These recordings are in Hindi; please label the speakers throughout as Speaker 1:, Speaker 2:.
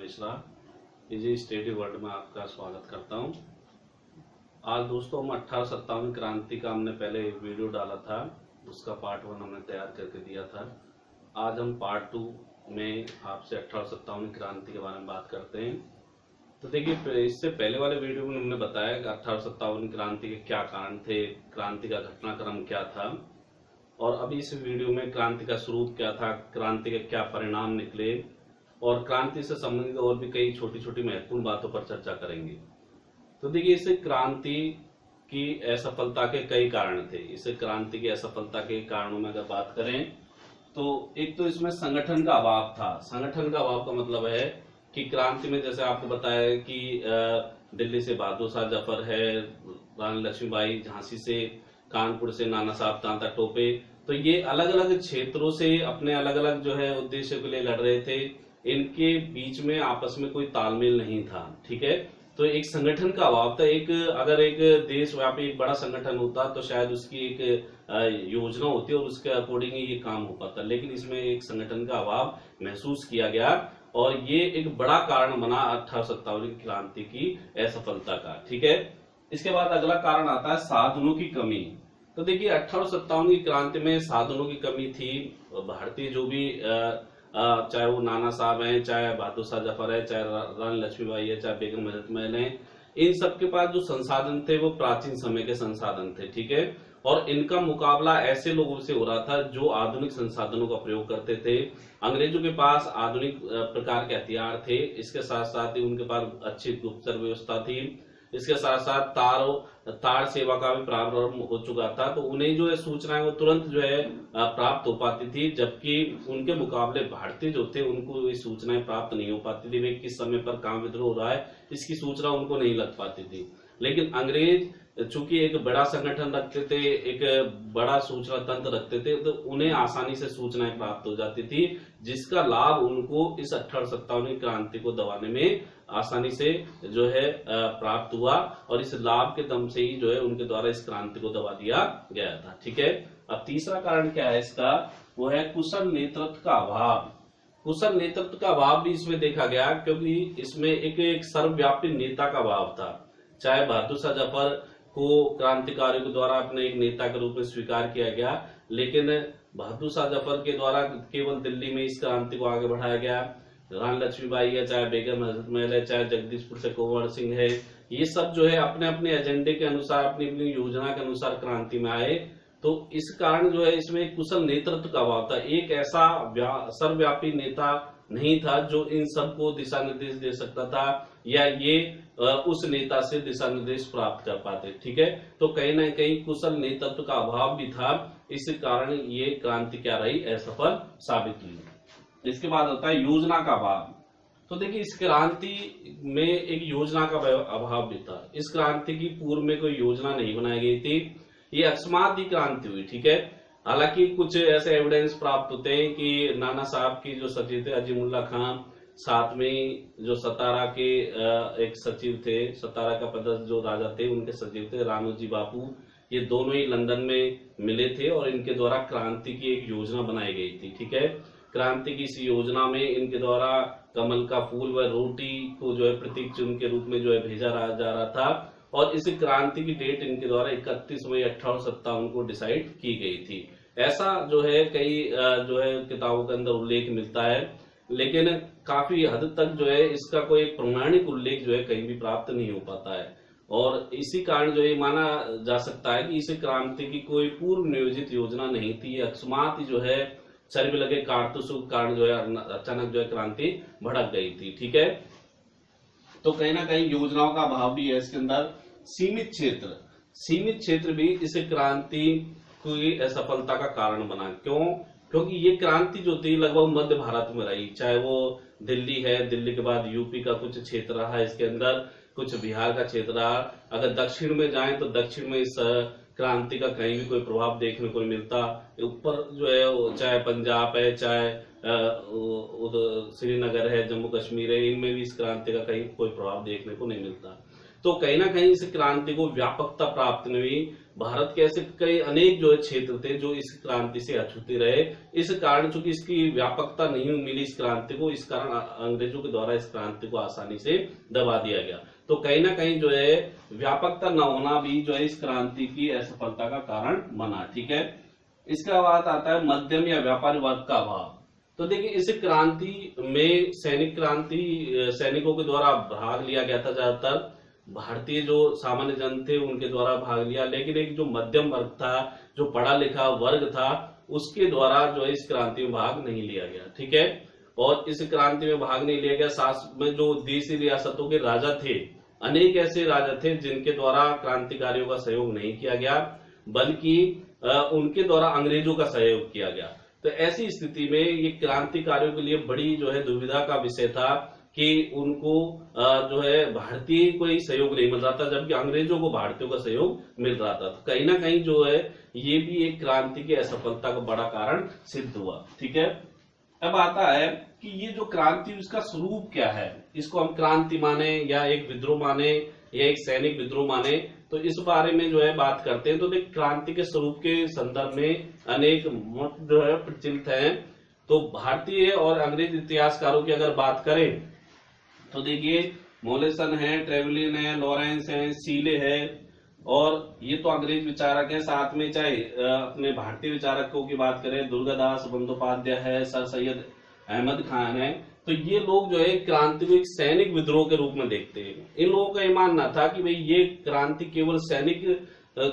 Speaker 1: मिश्रा। इजी स्टडी वर्ल्ड में आपका स्वागत करता हूं। आज दोस्तों हम 1857 क्रांति का हमने पहले वीडियो डाला था, उसका पार्ट 1 हमने तैयार करके दिया था। आज हम पार्ट 2 में आपसे 1857 क्रांति के बारे में बात करते हैं। तो देखिए, इससे पहले वाले वीडियो में हमने बताया कि 1857 क्रांति के क्या कारण थे, क्रांति का घटनाक्रम क्या था, और अभी इस वीडियो में क्रांति का स्वरूप क्या था, क्रांति के क्या परिणाम निकले, और क्रांति से संबंधित और भी कई छोटी छोटी महत्वपूर्ण बातों पर चर्चा करेंगे। तो देखिए, इस क्रांति की असफलता के कई कारण थे। इस क्रांति की असफलता के कारणों में अगर बात करें तो एक तो इसमें संगठन का अभाव था। संगठन का अभाव का मतलब है कि क्रांति में जैसे आपको बताया कि दिल्ली से बहादुर शाह जफर है, रानी लक्ष्मीबाई झांसी से, कानपुर से नाना साहब तांता टोपे, तो ये अलग अलग क्षेत्रों से अपने अलग अलग जो है उद्देश्य के लिए लड़ रहे थे। इनके बीच में आपस में कोई तालमेल नहीं था। ठीक है, तो एक संगठन का अभाव था। अगर एक देशव्यापी एक बड़ा संगठन होता तो शायद उसकी एक योजना होती और उसके अकॉर्डिंग ये काम हो पाता, लेकिन इसमें एक संगठन का अभाव महसूस किया गया और ये एक बड़ा कारण बना 1857 क्रांति की असफलता का। ठीक है, इसके बाद अगला कारण आता है साधनों की कमी। तो देखिए, 1857 की क्रांति में साधनों की कमी थी। भारतीय जो भी चाहे वो नाना साहब हैं, चाहे बहादुर शाह जफर है, चाहे रानी लक्ष्मीबाई है, चाहे बेगम हजरत महल है, इन सबके पास जो संसाधन थे वो प्राचीन समय के संसाधन थे। ठीक है, और इनका मुकाबला ऐसे लोगों से हो रहा था जो आधुनिक संसाधनों का प्रयोग करते थे। अंग्रेजों के पास आधुनिक प्रकार के हथियार थे, इसके साथ साथ ही उनके पास अच्छी गुप्तचर व्यवस्था थी, इसके साथ साथ तार सेवा का भी प्रारंभ हो चुका था। तो उन्हें जो है सूचनाएं वो तुरंत जो है प्राप्त हो पाती थी, जबकि उनके मुकाबले भारतीय जो थे उनको ये सूचनाएं प्राप्त नहीं हो पाती थी। वे किस समय पर कहां विद्रोह हो रहा है इसकी सूचना उनको नहीं लग पाती थी। लेकिन अंग्रेज चूंकि एक बड़ा संगठन रखते थे, एक बड़ा सूचना तंत्र रखते थे, तो उन्हें आसानी से सूचनाएं प्राप्त हो जाती थी, जिसका लाभ उनको इस 1857 क्रांति को दबाने में आसानी से जो है प्राप्त हुआ, और इस लाभ के दम से ही जो है उनके द्वारा इस क्रांति को दबा दिया गया था। ठीक है, अब तीसरा कारण क्या है इसका, वो है कुशल नेतृत्व का अभाव। कुशल नेतृत्व का अभाव भी इसमें देखा गया, क्योंकि इसमें एक सर्वव्यापी नेता का अभाव था। चाहे बहादुर शाह जफर को क्रांतिकारियों के द्वारा अपने एक नेता के रूप में स्वीकार किया गया, लेकिन बहादुर शाह जफर के द्वारा केवल दिल्ली में इस क्रांति को आगे बढ़ाया गया। रानी लक्ष्मीबाई है, चाहे बेगम हजरत महल है, चाहे जगदीशपुर से कुंवर सिंह है, ये सब जो है अपने अपने एजेंडे के अनुसार, अपनी अपनी योजना के अनुसार क्रांति में आए। तो इस कारण जो है इसमें कुशल नेतृत्व का अभाव था। एक ऐसा सर्वव्यापी नेता नहीं था जो इन सबको दिशा निर्देश दे सकता था, या ये उस नेता से दिशा निर्देश प्राप्त कर पाते। ठीक है, तो कहीं ना कहीं कुशल नेतृत्व का अभाव भी था। इस कारण ये क्रांति क्या रही, असफल साबित हुई। इसके बाद होता है योजना का अभाव। तो देखिए, इस क्रांति में एक योजना का अभाव भी था। इस क्रांति की पूर्व में कोई योजना नहीं बनाई गई थी, ये अकस्मात ही क्रांति हुई। ठीक है, हालांकि कुछ ऐसे एविडेंस प्राप्त होते हैं कि नाना साहब की जो सचिव थे अजीमुल्ला खान, साथ में जो सतारा के एक सचिव थे, सतारा का पदस्थ जो राजा थे उनके सचिव थे रानोजी बापू, ये दोनों ही लंदन में मिले थे और इनके द्वारा क्रांति की एक योजना बनाई गई थी। ठीक है, क्रांति की इस योजना में इनके द्वारा कमल का फूल व रोटी को जो है प्रतीक चिन्ह के रूप में जो है भेजा जा रहा था, और इस क्रांति की डेट इनके द्वारा 31 मई 1857 को डिसाइड की गई थी। ऐसा जो है कई जो है किताबों के अंदर उल्लेख मिलता है, लेकिन काफी हद तक जो है इसका कोई प्रमाणिक उल्लेख जो है कहीं भी प्राप्त नहीं हो पाता है, और इसी कारण जो है माना जा सकता है कि इस क्रांति की कोई पूर्व नियोजित योजना नहीं थी। अकस्मात ही जो है चरबी लगे कारतूसों के कारण जो है अचानक जो है क्रांति भड़क गई थी। ठीक है, तो कहीं ना कहीं योजनाओं का अभाव भी है इसके अंदर। सीमित क्षेत्र भी इस क्रांति की असफलता का कारण बना। क्यों? क्योंकि ये क्रांति जो थी लगभग मध्य भारत में रही, चाहे वो दिल्ली है, दिल्ली के बाद यूपी का कुछ क्षेत्र रहा, इसके अंदर कुछ बिहार का क्षेत्र रहा। अगर दक्षिण में जाएं तो दक्षिण में इस क्रांति का कहीं भी कोई प्रभाव देखने को नहीं मिलता। ऊपर जो है चाहे पंजाब है, चाहे श्रीनगर है, जम्मू कश्मीर है, इनमें भी इस क्रांति का कहीं कोई प्रभाव देखने को नहीं मिलता। तो कहीं ना कहीं इस क्रांति को व्यापकता प्राप्त नहीं हुई। भारत के ऐसे कई अनेक जो है क्षेत्र थे जो इस क्रांति से अछूते रहे। इस कारण चूंकि इसकी व्यापकता नहीं मिली इस क्रांति को, इस कारण अंग्रेजों के द्वारा इस क्रांति को आसानी से दबा दिया गया। तो कहीं ना कहीं जो है व्यापकता न होना भी जो है इस क्रांति की असफलता का कारण बना। ठीक है, इसका बात आता है मध्यम या व्यापारी वर्ग का अभाव। तो देखिए इस क्रांति में सैनिकों के द्वारा भाग लिया गया था, ज्यादातर भारतीय जो सामान्य जन थे उनके द्वारा भाग लिया, लेकिन एक जो मध्यम वर्ग था, जो पढ़ा लिखा वर्ग था, उसके द्वारा जो है इस क्रांति में भाग नहीं लिया गया। ठीक है, और इस क्रांति में भाग नहीं लिया गया। साथ में जो देशी रियासतों के राजा थे, अनेक ऐसे राजा थे जिनके द्वारा क्रांतिकारियों का सहयोग नहीं किया गया, बल्कि उनके द्वारा अंग्रेजों का सहयोग किया गया। तो ऐसी स्थिति में ये क्रांतिकारियों के लिए बड़ी जो है दुविधा का विषय था कि उनको जो है भारतीय कोई सहयोग नहीं मिल रहा था, जबकि अंग्रेजों को भारतीयों का सहयोग मिल रहा था। तो कहीं ना कहीं जो है ये भी एक क्रांति की असफलता का बड़ा कारण सिद्ध हुआ। ठीक है, अब आता है कि ये जो क्रांति उसका स्वरूप क्या है, इसको हम क्रांति माने या एक विद्रोह माने या एक सैनिक विद्रोह माने, तो इस बारे में जो है बात करते हैं। तो देख क्रांति के स्वरूप के संदर्भ में अनेक मत जो है प्रचलित हैं। तो भारतीय और अंग्रेज इतिहासकारों की अगर बात करें तो देखिए मोलेसन है, ट्रेवलिन है, लॉरेंस है, सीले है, और ये तो अंग्रेज विचारक है। साथ में चाहे अपने भारतीय विचारकों की बात करें, दुर्गादास बंदोपाध्याय है, सर सैयद अहमद खान है, तो ये लोग जो है क्रांति को एक सैनिक विद्रोह के रूप में देखते हैं। इन लोगों का ये मानना था कि भाई ये क्रांति केवल सैनिक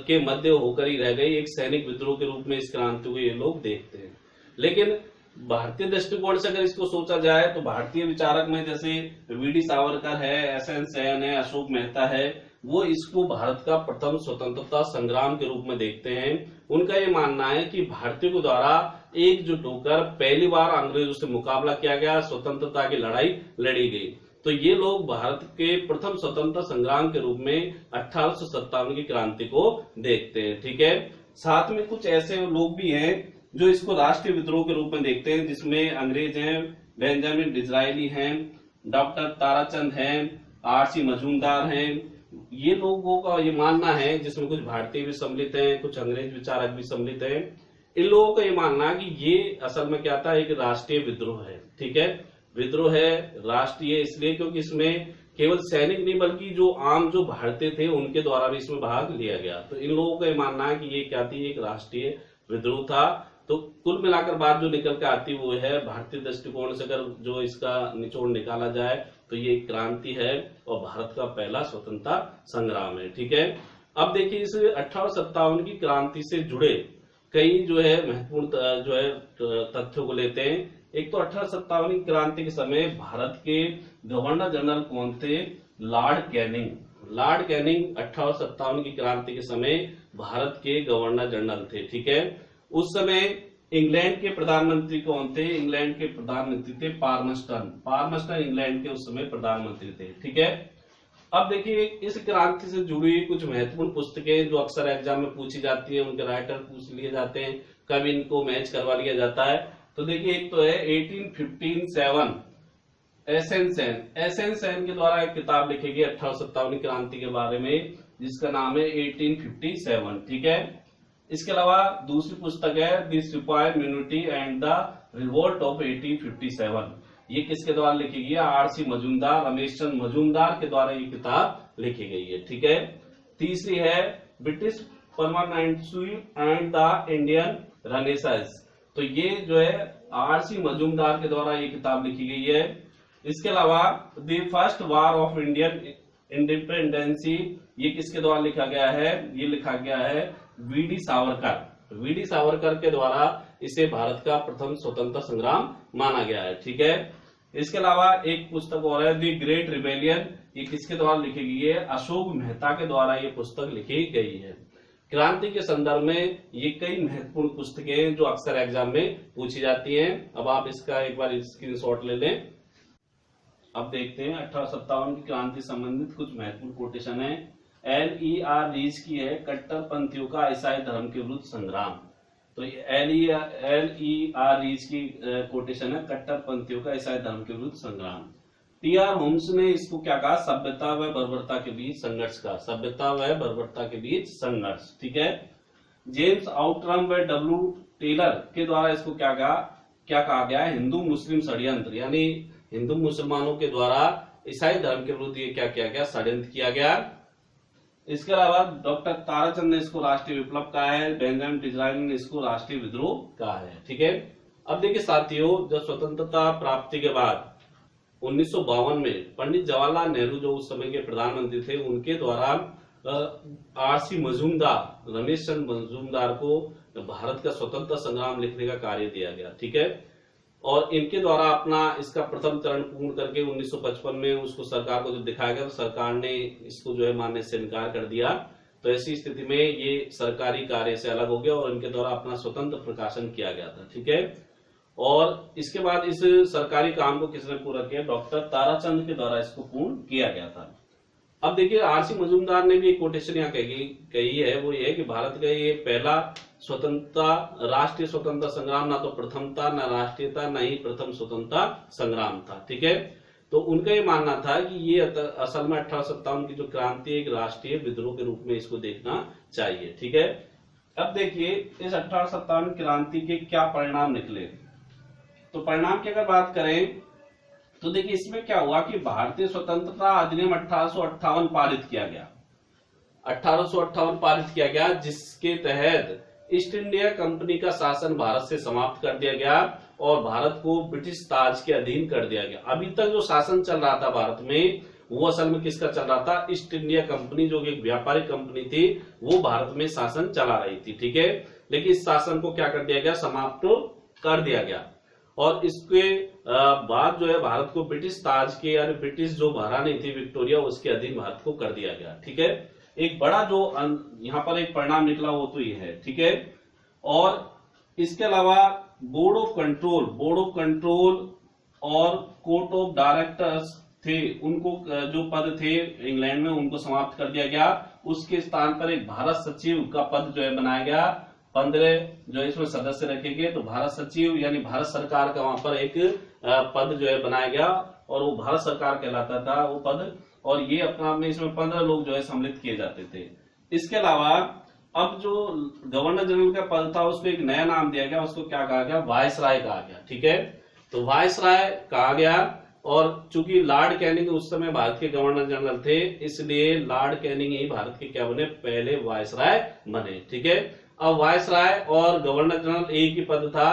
Speaker 1: के मध्य होकर ही रह गई, एक सैनिक विद्रोह के रूप में इस क्रांति को ये लोग देखते हैं। लेकिन भारतीय दृष्टिकोण से अगर इसको सोचा जाए तो भारतीय विचारक में जैसे वीडी सावरकर है, एसएन सेन है, अशोक मेहता है, वो इसको भारत का प्रथम स्वतंत्रता संग्राम के रूप में देखते हैं। उनका ये मानना है कि भारतीयों के द्वारा एकजुट होकर पहली बार अंग्रेजों से मुकाबला किया गया, स्वतंत्रता की लड़ाई लड़ी गई। तो ये लोग भारत के प्रथम स्वतंत्रता संग्राम के रूप में 1857 की क्रांति को देखते हैं। ठीक है, साथ में कुछ ऐसे लोग भी हैं जो इसको राष्ट्रीय विद्रोह के रूप में देखते हैं, जिसमें अंग्रेज हैं, बेंजामिन डिज़रायली हैं, डॉक्टर ताराचंद हैं, आरसी मजूमदार हैं। ये लोगों का ये मानना है, जिसमें कुछ भारतीय भी सम्मिलित हैं, कुछ अंग्रेज विचारक भी सम्मिलित हैं। इन लोगों का ये मानना है कि ये असल में क्या था, एक राष्ट्रीय विद्रोह है। ठीक है, विद्रोह है राष्ट्रीय इसलिए क्योंकि इसमें केवल सैनिक नहीं बल्कि जो आम जो भारतीय थे उनके द्वारा भी इसमें भाग लिया गया। तो इन लोगों का ये मानना है कि ये क्या थी, एक राष्ट्रीय विद्रोह था। तो कुल मिलाकर बात जो निकल के आती वो है, भारतीय दृष्टिकोण से अगर जो इसका निचोड़ निकाला जाए तो ये क्रांति है और भारत का पहला स्वतंत्रता संग्राम है। ठीक है, अब देखिए इस 1857 की क्रांति से जुड़े कई जो है महत्वपूर्ण जो है तथ्यों को लेते हैं। एक तो 1857 की क्रांति के समय भारत के गवर्नर जनरल कौन थे, लॉर्ड कैनिंग। लॉर्ड कैनिंग 1857 की क्रांति के समय भारत के गवर्नर जनरल थे। ठीक है, उस समय इंग्लैंड के प्रधानमंत्री कौन थे, इंग्लैंड के प्रधानमंत्री थे पार्मस्टन। पार्मस्टन इंग्लैंड के उस समय प्रधानमंत्री थे। ठीक है, अब देखिए इस क्रांति से जुड़ी कुछ महत्वपूर्ण पुस्तकें जो अक्सर एग्जाम में पूछी जाती है, उनके राइटर पूछ लिए जाते हैं, कभी इनको मैच करवा लिया जाता है। तो देखिए एक तो है 1857 एसएन सेन के द्वारा एक किताब लिखी गई 1857 क्रांति के बारे में, जिसका नाम है 1857। ठीक है, इसके अलावा दूसरी पुस्तक है द सिपाही म्यूनिटी एंड द रिवोल्ट ऑफ 1857। ये किसके द्वारा लिखी गई है, आरसी मजूमदार, रमेश चंद्र मजूमदार के द्वारा ये किताब लिखी गई है। ठीक है, तीसरी है British permanency and the Indian renaissance. तो ये जो है आरसी मजूमदार के द्वारा ये किताब लिखी गई है। इसके अलावा the first war of Indian independency, ये किसके द्वारा लिखा गया है, ये लिखा गया है वीडी सावरकर। वीडी सावरकर के द्वारा इसे भारत का प्रथम स्वतंत्रता संग्राम माना गया है। ठीक है, इसके अलावा एक पुस्तक और है द ग्रेट रिबेलियन, ये किसके द्वारा लिखी गई है, अशोक मेहता के द्वारा ये पुस्तक लिखी गई है। क्रांति के संदर्भ में ये कई महत्वपूर्ण पुस्तकें जो अक्सर एग्जाम में पूछी जाती हैं। अब आप इसका एक बार स्क्रीनशॉट ले लें। अब देखते हैं 1857 की क्रांति संबंधित कुछ महत्वपूर्ण कोटेशन है। LER रीच की है कट्टरपंथियों का ईसाई धर्म के विरुद्ध संग्राम। तो LER रीच की कोटेशन है कट्टरपंथियों का ईसाई धर्म के विरुद्ध संग्राम। टी.आर. होम्स ने इसको क्या कहा, सभ्यता व बर्बरता के बीच संघर्ष का, सभ्यता व बर्बरता के बीच संघर्ष, ठीक है। जेम्स आउटरम व डब्ल्यू टेलर के द्वारा इसको क्या कहा गया, हिंदू मुस्लिम षड्यंत्र, यानी हिंदू मुसलमानों के द्वारा ईसाई धर्म के विरुद्ध ये क्या किया गया, षड्यंत्र किया गया। इसके अलावा डॉक्टर ताराचंद ने इसको राष्ट्रीय विप्लव कहा है, बेंजामिन डिज़ाइलर ने इसको राष्ट्रीय विद्रोह कहा है, ठीक है। अब देखिए साथियों, जब स्वतंत्रता प्राप्ति के बाद 1952 में पंडित जवाहरलाल नेहरू जो उस समय के प्रधानमंत्री थे, उनके द्वारा आर.सी. मजूमदार, रमेश चंद्र मजूमदार को भारत का स्वतंत्रता संग्राम लिखने का कार्य दिया गया, ठीक है। और इनके द्वारा अपना इसका प्रथम चरण पूर्ण करके 1955 में उसको सरकार को जब दिखाया गया तो सरकार ने इसको जो है मानने से इनकार कर दिया। तो ऐसी स्थिति में ये सरकारी कार्य से अलग हो गया और इनके द्वारा अपना स्वतंत्र प्रकाशन किया गया था, ठीक है। और इसके बाद इस सरकारी काम को किसने पूरा किया, डॉक्टर ताराचंद के द्वारा इसको पूर्ण किया गया था। अब देखिए आर.सी. मजूमदार ने भी एक कोटेशन यहाँ कही है, वो ये है कि भारत का ये पहला स्वतंत्रता, राष्ट्रीय स्वतंत्रता संग्राम ना तो प्रथम था, ना राष्ट्रीयता, ना ही प्रथम स्वतंत्रता संग्राम था, ठीक है। तो उनका ये मानना था कि ये असल में 1857 की जो क्रांति एक राष्ट्रीय विद्रोह के रूप में इसको देखना चाहिए, ठीक है। अब देखिए इस 1857 क्रांति के क्या परिणाम निकले। तो परिणाम की अगर बात करें तो देखिए इसमें क्या हुआ कि भारतीय स्वतंत्रता अधिनियम 1858 पारित किया गया, 1858 पारित किया गया, जिसके तहत ईस्ट इंडिया कंपनी का शासन भारत से समाप्त कर दिया गया और भारत को ब्रिटिश ताज के अधीन कर दिया गया। अभी तक जो शासन चल रहा था भारत में, वो असल में किसका चल रहा था, ईस्ट इंडिया कंपनी जो एक व्यापारिक कंपनी थी, वो भारत में शासन चला रही थी, ठीक है। लेकिन इस शासन को क्या कर दिया गया, समाप्त कर दिया गया। और इसके बाद जो है भारत को ब्रिटिश ताज के, यानी ब्रिटिश जो महारानी थी विक्टोरिया, उसके अधीन भारत को कर दिया गया, ठीक है। एक बड़ा जो यहाँ पर एक परिणाम निकला वो तो ये है, ठीक है। और इसके अलावा बोर्ड ऑफ कंट्रोल और कोर्ट ऑफ डायरेक्टर्स थे, उनको जो पद थे इंग्लैंड में, उनको समाप्त कर दिया गया। उसके स्थान पर एक भारत सचिव का पद जो है बनाया गया, 15 जो इसमें सदस्य रखे गए। तो भारत सचिव यानी भारत सरकार का वहां पर एक पद जो है बनाया गया और वो भारत सरकार कहलाता था वो पद, और ये अपना में इसमें 15 लोग जो है सम्मिलित किए जाते थे। इसके अलावा अब जो गवर्नर जनरल का पद था उसको एक नया नाम दिया गया, उसको क्या कहा गया, वायसराय कहा गया, ठीक है। तो वायसराय कहा गया, और चूंकि लॉर्ड कैनिंग उस समय भारत के गवर्नर जनरल थे, इसलिए लॉर्ड कैनिंग ही भारत के क्या बने, पहले वायसराय बने, ठीक है। अब वायसराय और गवर्नर जनरल एक ही पद था।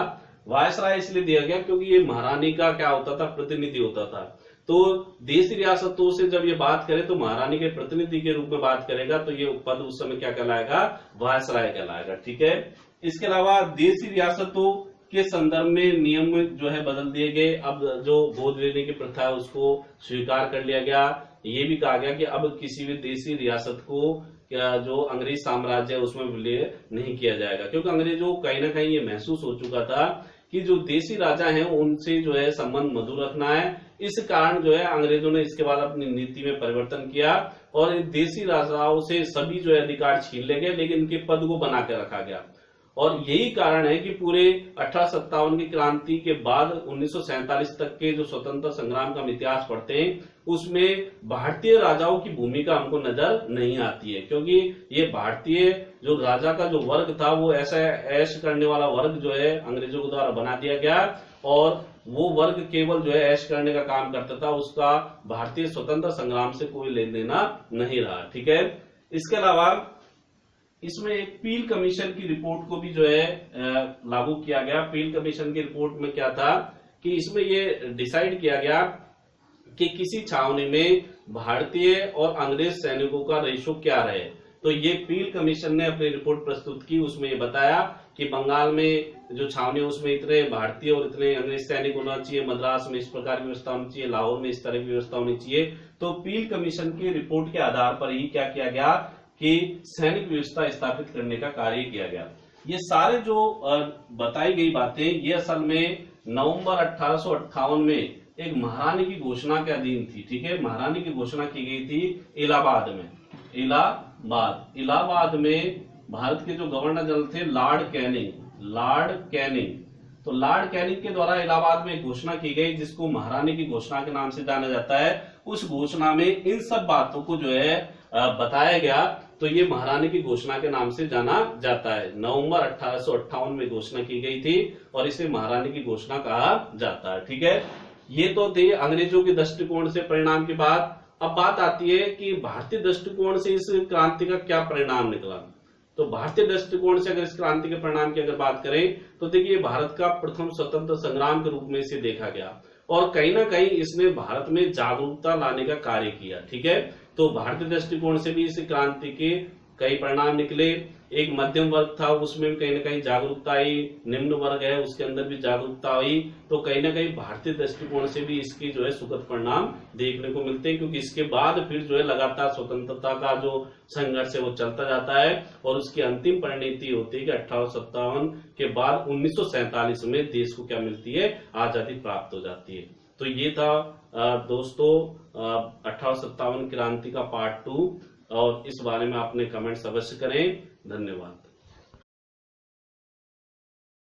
Speaker 1: वायसराय इसलिए दिया गया क्योंकि ये महारानी का क्या होता था, प्रतिनिधि होता था। तो देशी रियासतों से जब ये बात करे तो महारानी के प्रतिनिधि के रूप में बात करेगा, तो ये पद उस समय क्या कहलाएगा, वायसराय कहलाएगा, ठीक है। इसके अलावा देशी रियासतों के संदर्भ में नियम जो है बदल दिए गए। अब जो गोद लेने की प्रथा है उसको स्वीकार कर लिया गया। ये भी कहा गया कि अब किसी भी देशी रियासत को जो अंग्रेज साम्राज्य है उसमें विलय नहीं किया जाएगा, क्योंकि अंग्रेजों को कहीं ना कहीं ये महसूस हो चुका था कि जो देशी राजा हैं उनसे जो है संबंध मधुर रखना है। इस कारण जो है अंग्रेजों ने इसके बाद अपनी नीति में परिवर्तन किया और देशी राजाओं से सभी जो है अधिकार छीन ले गए, लेकिन इनके पद को बना के रखा गया। और यही कारण है कि पूरे 1857 की क्रांति के बाद 1947 तक के जो स्वतंत्रता संग्राम का इतिहास पढ़ते हैं उसमें भारतीय राजाओं की भूमिका हमको नजर नहीं आती है, क्योंकि ये भारतीय जो राजा का जो वर्ग था वो ऐसा ऐश करने वाला वर्ग जो है अंग्रेजों के द्वारा बना दिया गया, और वो वर्ग केवल जो है ऐश करने का काम करता था, उसका भारतीय स्वतंत्रता संग्राम से कोई लेन देना नहीं रहा, ठीक है। इसके अलावा इसमें एक पील कमीशन की रिपोर्ट को भी जो है लागू किया गया। पील कमीशन की रिपोर्ट में क्या था कि इसमें ये डिसाइड किया गया कि किसी छावनी में भारतीय और अंग्रेज सैनिकों का रेशो क्या रहे। तो ये पील कमीशन ने अपनी रिपोर्ट प्रस्तुत की, उसमें ये बताया कि बंगाल में जो छावनी है उसमें इतने भारतीय और इतने अंग्रेज सैनिक होना चाहिए, मद्रास में इस प्रकार की व्यवस्था होनी चाहिए, लाहौर में इस तरह की व्यवस्था होनी चाहिए। तो पील कमीशन की रिपोर्ट के आधार पर ही क्या किया गया कि सैनिक व्यवस्था स्थापित करने का कार्य किया गया। ये सारे जो बताई गई बातें ये असल में नवंबर 1858 में एक महारानी की घोषणा के अधीन थी, ठीक है। महारानी की घोषणा की गई थी इलाहाबाद में। इलाहाबाद में भारत के जो गवर्नर जनरल थे लॉर्ड कैनिंग। तो तो लॉर्ड कैनिंग के द्वारा इलाहाबाद में घोषणा की गई, जिसको महारानी की घोषणा के नाम से जाना जाता है। उस घोषणा में इन सब बातों को जो है बताया गया, तो ये महारानी की घोषणा के नाम से जाना जाता है। नवंबर 1858 में घोषणा की गई थी और इसे महारानी की घोषणा कहा जाता है। ठीक है, ये तो थे अंग्रेजों के दृष्टिकोण से परिणाम की बात। अब बात आती है कि भारतीय दृष्टिकोण से इस क्रांति का क्या परिणाम निकला। तो भारतीय दृष्टिकोण से अगर इस क्रांति के परिणाम की अगर बात करें तो देखिए, भारत का प्रथम स्वतंत्र संग्राम के रूप में इसे देखा गया और कहीं ना कहीं इसने भारत में जागरूकता लाने का कार्य किया। ठीक है, तो भारतीय दृष्टिकोण से भी इस क्रांति के कई परिणाम निकले। एक मध्यम वर्ग था, उसमें भी कहीं ना कहीं जागरूकता आई, निम्न वर्ग है उसके अंदर भी जागरूकता आई। तो कहीं ना कहीं भारतीय दृष्टिकोण से भी इसके जो है सुखद परिणाम देखने को मिलते हैं, क्योंकि इसके बाद फिर जो है लगातार स्वतंत्रता का जो संघर्ष है वो चलता जाता है और उसकी अंतिम परिणति होती है कि 1857 के बाद 1947 में देश को क्या मिलती है, आजादी प्राप्त हो जाती है। तो ये था दोस्तों 1857 क्रांति का पार्ट 2, और इस बारे में आपने कमेंट्स अवश्य करें। धन्यवाद।